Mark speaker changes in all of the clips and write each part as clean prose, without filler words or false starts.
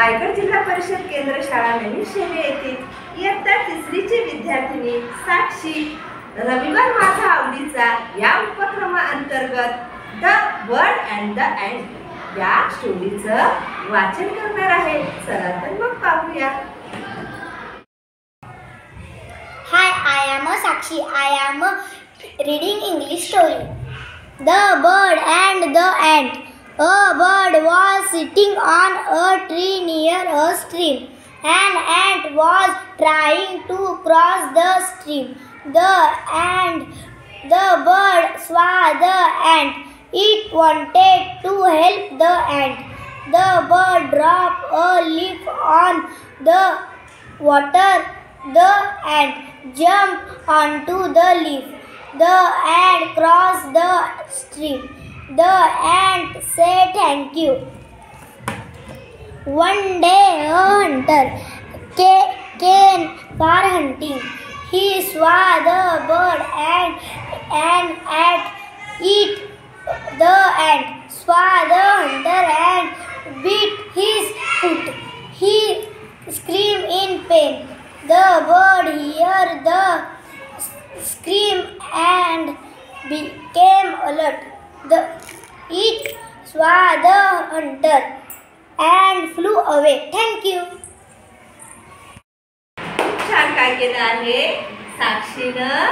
Speaker 1: रायगड जिल्हा परिषद केंद्र शाळा नवीन शेवे येथील इयत्ता 3ची विद्यार्थिनी साक्षी रविवार माझा आवडीचा या उपक्रमाअंतर्गत the bird and the ant या स्टोरीचं वाचन करणार आहे। चला तर मग पाहूया।
Speaker 2: Hi, I am Sakshi. I am reading English story. The bird and the ant. A bird was sitting on a tree near a stream. An ant was trying to cross the stream. The bird saw the ant. It wanted to help the ant. The bird dropped a leaf on the water. The ant jumped onto the leaf. The ant crossed the stream. The ant said thank you. One day a hunter came for hunting. He saw the bird and ate it. The ant saw the hunter and beat his foot. He screamed in pain. The bird heard the scream and became alert. It saw the hunter and flew away. Thank you.
Speaker 1: छान काय केलं आहे साक्षीनं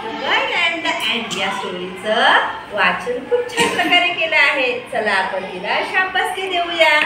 Speaker 1: the bird and the ant या स्टोरीचं वाचन खूप छान प्रकारे केलं आहे। चला आपण तिला शाबासकी देऊया।